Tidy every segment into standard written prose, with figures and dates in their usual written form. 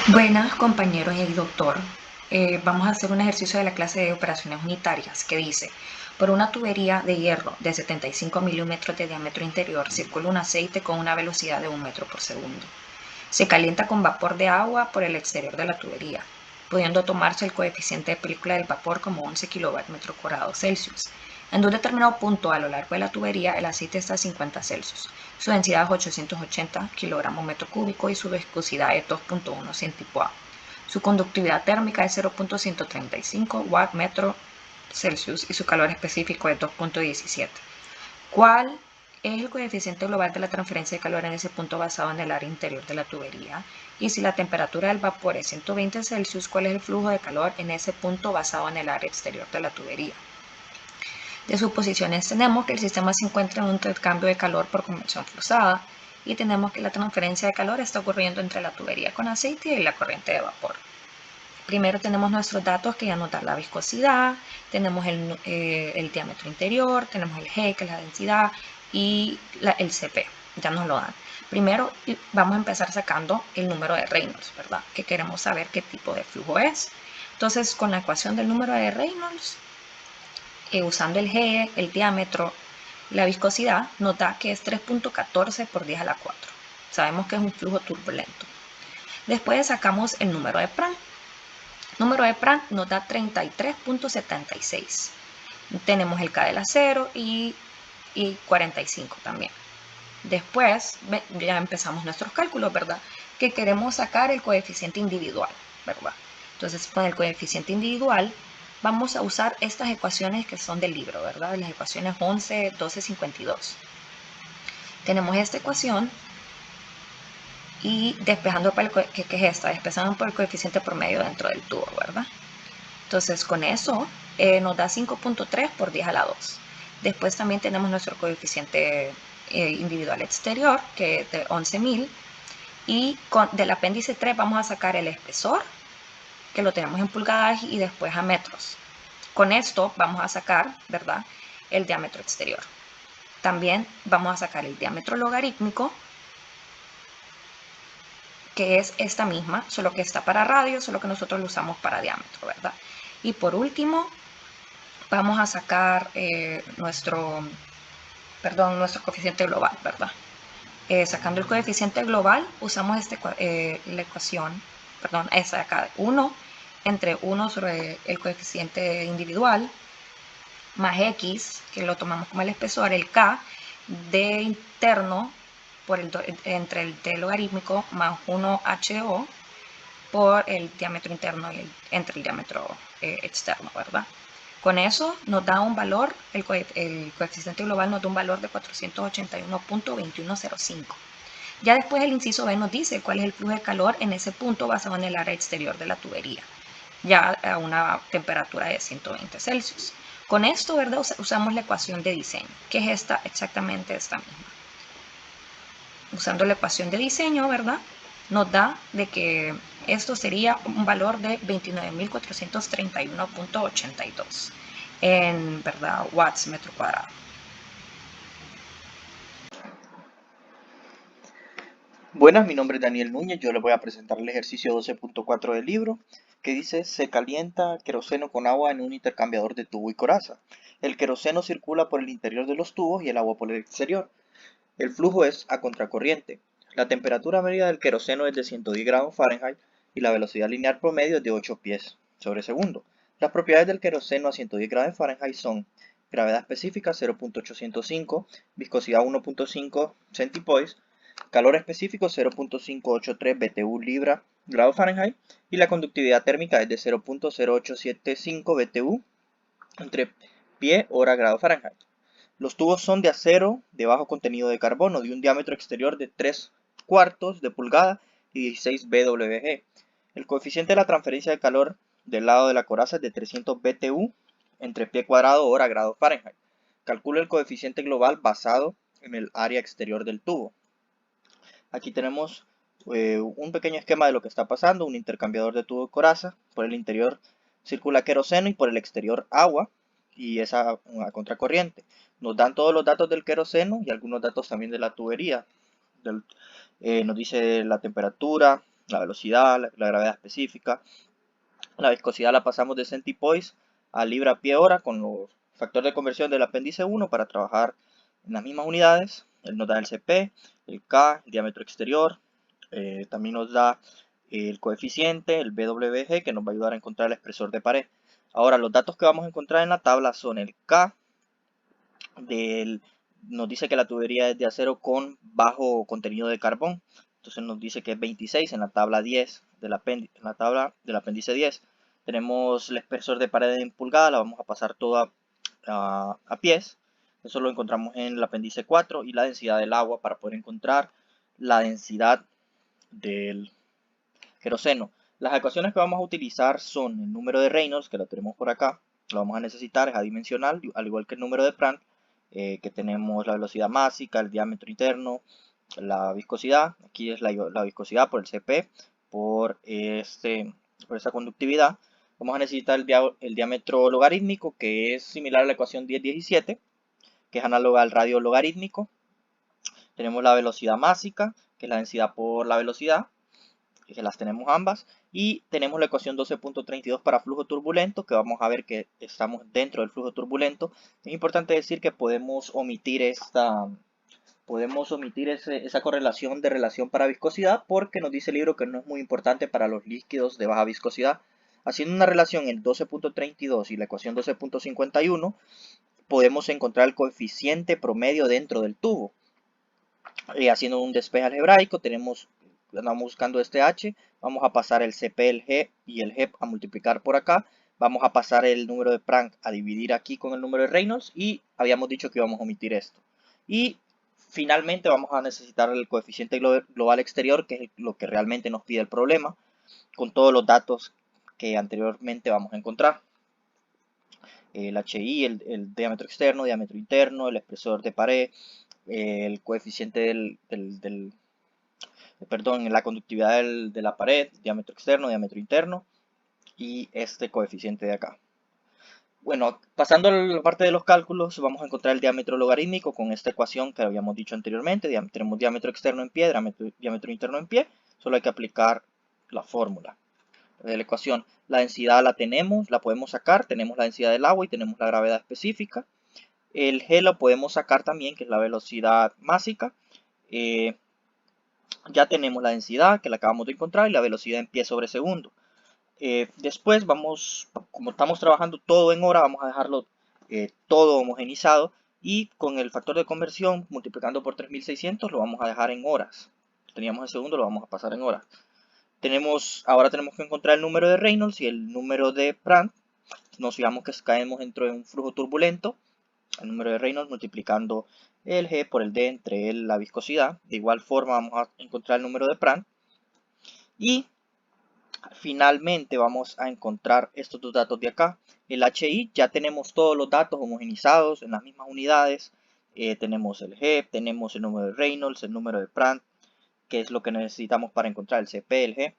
Buenas compañeros y doctor. Vamos a hacer un ejercicio de la clase de operaciones unitarias que dice, por una tubería de hierro de 75 milímetros de diámetro interior circula un aceite con una velocidad de 1 metro por segundo. Se calienta con vapor de agua por el exterior de la tubería, pudiendo tomarse el coeficiente de película del vapor como 11 kW/C. En un determinado punto a lo largo de la tubería el aceite está a 50 Celsius. Su densidad es 880 kg/m³ y su viscosidad es 2.1 centipoa. Su conductividad térmica es 0.135 Wm/Celsius y su calor específico es 2.17. ¿Cuál es el coeficiente global de la transferencia de calor en ese punto basado en el área interior de la tubería? Y si la temperatura del vapor es 120 Celsius, ¿cuál es el flujo de calor en ese punto basado en el área exterior de la tubería? De suposiciones tenemos que el sistema se encuentra en un intercambio de calor por convección forzada y tenemos que la transferencia de calor está ocurriendo entre la tubería con aceite y la corriente de vapor. Primero tenemos nuestros datos que ya nos dan la viscosidad, tenemos el diámetro interior, tenemos el G, que es la densidad, y el Cp, ya nos lo dan. Primero vamos a empezar sacando el número de Reynolds, ¿verdad? Que queremos saber qué tipo de flujo es. Entonces, con la ecuación del número de Reynolds, usando el G, el diámetro, la viscosidad, nos da que es 3.14 por 10 a la 4. Sabemos que es un flujo turbulento. Después sacamos el número de Prandtl. Número de Prandtl nos da 33.76. Tenemos el K del acero y 45 también. Después ya empezamos nuestros cálculos, ¿verdad? Que queremos sacar el coeficiente individual, ¿verdad? Entonces, con el coeficiente individual vamos a usar estas ecuaciones que son del libro, ¿verdad? Las ecuaciones 11, 12, 52. Tenemos esta ecuación y despejando por ¿qué es esta? Despejando por el coeficiente promedio dentro del tubo, ¿verdad? Entonces, con eso nos da 5.3 por 10 a la 2. Después también tenemos nuestro coeficiente individual exterior, que es de 11.000. Y del apéndice 3 vamos a sacar el espesor, que lo tenemos en pulgadas, y después a metros. Con esto vamos a sacar, ¿verdad?, el diámetro exterior. También vamos a sacar el diámetro logarítmico, que es esta misma, solo que está para radio, solo que nosotros lo usamos para diámetro, ¿verdad? Y por último, vamos a sacar nuestro coeficiente global, ¿verdad? Sacando el coeficiente global, usamos la ecuación, esa de acá, 1 entre 1 sobre el coeficiente individual, más x, que lo tomamos como el espesor, el k, de interno entre el t logarítmico más 1ho por el diámetro interno y entre el diámetro externo, ¿verdad? Con eso nos da un valor, el coeficiente global nos da un valor de 481.2105. Ya después el inciso B nos dice cuál es el flujo de calor en ese punto basado en el área exterior de la tubería, ya a una temperatura de 120 Celsius. Con esto, ¿verdad?, usamos la ecuación de diseño, que es exactamente esta misma. Usando la ecuación de diseño, ¿verdad?, nos da de que esto sería un valor de 29.431.82 en, ¿verdad?, watts metro cuadrado. Buenas, mi nombre es Daniel Núñez, yo les voy a presentar el ejercicio 12.4 del libro, que dice: se calienta queroseno con agua en un intercambiador de tubo y coraza. El queroseno circula por el interior de los tubos y el agua por el exterior. El flujo es a contracorriente. La temperatura media del queroseno es de 110 grados Fahrenheit y la velocidad lineal promedio es de 8 pies sobre segundo. Las propiedades del queroseno a 110 grados Fahrenheit son: gravedad específica 0.805, viscosidad 1.5 centipoise, calor específico 0.583 BTU libra grado Fahrenheit y la conductividad térmica es de 0.0875 BTU entre pie hora grado Fahrenheit. Los tubos son de acero de bajo contenido de carbono, de un diámetro exterior de 3/4 de pulgada y 16 BWG. El coeficiente de la transferencia de calor del lado de la coraza es de 300 BTU entre pie cuadrado hora grado Fahrenheit. Calcula el coeficiente global basado en el área exterior del tubo. Aquí tenemos un pequeño esquema de lo que está pasando: un intercambiador de tubo de coraza, por el interior circula queroseno y por el exterior agua, y esa a contracorriente. Nos dan todos los datos del queroseno y algunos datos también de la tubería. Nos dice la temperatura, la velocidad, la gravedad específica. La viscosidad la pasamos de centipoise a libra pie hora con los factores de conversión del apéndice 1 para trabajar en las mismas unidades. Él nos da el CP, el K, el diámetro exterior, también nos da el coeficiente, el BWG, que nos va a ayudar a encontrar el espesor de pared. Ahora, los datos que vamos a encontrar en la tabla son el K, nos dice que la tubería es de acero con bajo contenido de carbón. Entonces nos dice que es 26 en la tabla 10 en la tabla del apéndice 10. Tenemos el espesor de pared en pulgadas, la vamos a pasar toda a pies. Eso lo encontramos en el apéndice 4 y la densidad del agua para poder encontrar la densidad del queroseno. Las ecuaciones que vamos a utilizar son el número de Reynolds, que lo tenemos por acá, lo vamos a necesitar, es adimensional, al igual que el número de Prandtl, que tenemos la velocidad másica, el diámetro interno, la viscosidad, aquí es la viscosidad por el CP, por esa conductividad. Vamos a necesitar el diámetro logarítmico, que es similar a la ecuación 10-17, que es análoga al radio logarítmico. Tenemos la velocidad másica, que es la densidad por la velocidad, que las tenemos ambas, y tenemos la ecuación 12.32 para flujo turbulento, que vamos a ver que estamos dentro del flujo turbulento. Es importante decir que podemos omitir esa correlación de relación para viscosidad, porque nos dice el libro que no es muy importante para los líquidos de baja viscosidad. Haciendo una relación en 12.32 y la ecuación 12.51, podemos encontrar el coeficiente promedio dentro del tubo. Haciendo un despeje algebraico, andamos buscando este H, vamos a pasar el CP, el G y el G a multiplicar por acá, vamos a pasar el número de Prandtl a dividir aquí con el número de Reynolds y habíamos dicho que íbamos a omitir esto. Y finalmente vamos a necesitar el coeficiente global exterior, que es lo que realmente nos pide el problema, con todos los datos que anteriormente vamos a encontrar. El HI, el diámetro externo, diámetro interno, el espesor de pared, el coeficiente la conductividad de la pared, diámetro externo, diámetro interno y este coeficiente de acá. Bueno, pasando a la parte de los cálculos, vamos a encontrar el diámetro logarítmico con esta ecuación que habíamos dicho anteriormente. Tenemos diámetro externo en pie, diámetro interno en pie. Solo hay que aplicar la fórmula de la ecuación. La densidad la tenemos, la podemos sacar. Tenemos la densidad del agua y tenemos la gravedad específica. El G lo podemos sacar también, que es la velocidad másica. Ya tenemos la densidad, que la acabamos de encontrar, y la velocidad en pie sobre segundo. Después como estamos trabajando todo en hora, vamos a dejarlo todo homogenizado y con el factor de conversión multiplicando por 3600 lo vamos a dejar en horas. Teníamos en segundo, lo vamos a pasar en horas. Ahora tenemos que encontrar el número de Reynolds y el número de Prandtl. Nos fijamos que caemos dentro de un flujo turbulento. El número de Reynolds multiplicando el G por el D entre la viscosidad. De igual forma vamos a encontrar el número de Prandtl. Y finalmente vamos a encontrar estos dos datos de acá. El HI, ya tenemos todos los datos homogenizados en las mismas unidades. Tenemos el G, tenemos el número de Reynolds, el número de Prandtl, que es lo que necesitamos para encontrar el CP, el G.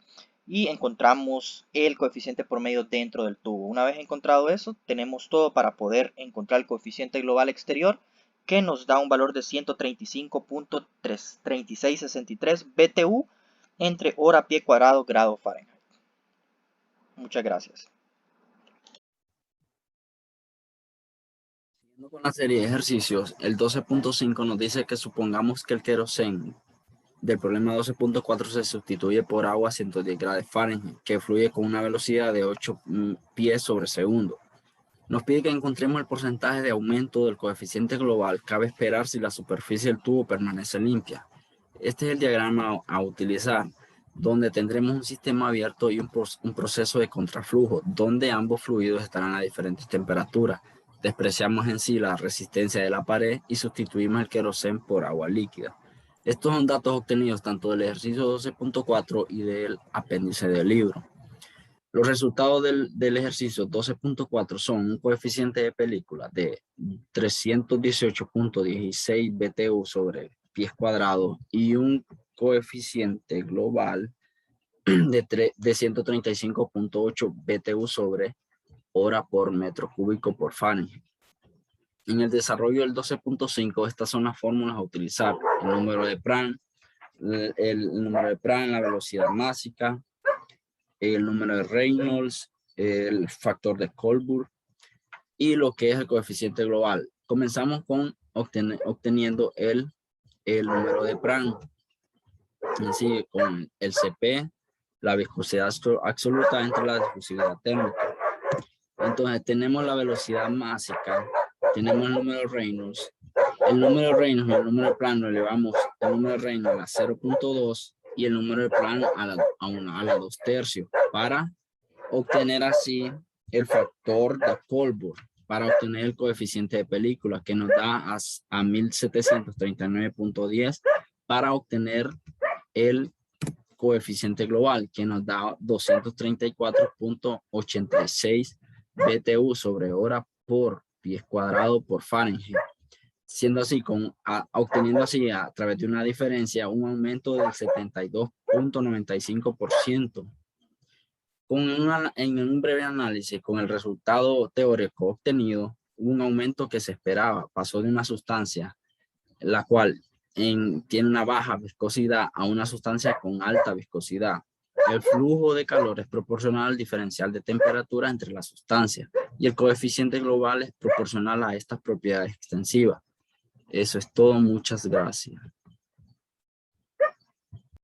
Y encontramos el coeficiente promedio dentro del tubo. Una vez encontrado eso, tenemos todo para poder encontrar el coeficiente global exterior, que nos da un valor de 135.3663 BTU entre hora pie cuadrado grado Fahrenheit. Muchas gracias. Siguiendo con la serie de ejercicios, el 12.5 nos dice que supongamos que el queroseno del problema 12.4 se sustituye por agua a 110 grados Fahrenheit, que fluye con una velocidad de 8 pies sobre segundo. Nos pide que encontremos el porcentaje de aumento del coeficiente global. Cabe esperar si la superficie del tubo permanece limpia. Este es el diagrama a utilizar, donde tendremos un sistema abierto y un proceso de contraflujo, donde ambos fluidos estarán a diferentes temperaturas. Despreciamos en sí la resistencia de la pared y sustituimos el queroseno por agua líquida. Estos son datos obtenidos tanto del ejercicio 12.4 y del apéndice del libro. Los resultados del ejercicio 12.4 son un coeficiente de película de 318.16 BTU sobre pies cuadrados y un coeficiente global de 135.8 BTU sobre hora por metro cúbico por Fahrenheit. En el desarrollo del 12.5, estas son las fórmulas a utilizar: el número de Prandtl, el número de Prandtl, la velocidad másica, el número de Reynolds, el factor de Colbert y lo que es el coeficiente global. Comenzamos con obteniendo el número de Prandtl, así con el CP, la viscosidad absoluta entre la difusividad térmica. Entonces tenemos la velocidad másica, tenemos el número de Reynolds. El número de Reynolds y el número de Prandtl lo elevamos el número de Reynolds a 0.2 y el número de Prandtl a la 2/3 para obtener así el factor de Colbert, para obtener el coeficiente de película que nos da a 1739.10 para obtener el coeficiente global que nos da 234.86 BTU sobre hora por pies cuadrado por Fahrenheit, siendo así, obteniendo así a través de una diferencia un aumento del 72.95%. En un breve análisis con el resultado teórico obtenido, hubo un aumento que se esperaba, pasó de una sustancia la cual tiene una baja viscosidad a una sustancia con alta viscosidad. El flujo de calor es proporcional al diferencial de temperatura entre las sustancias y el coeficiente global es proporcional a estas propiedades extensivas. Eso es todo, muchas gracias.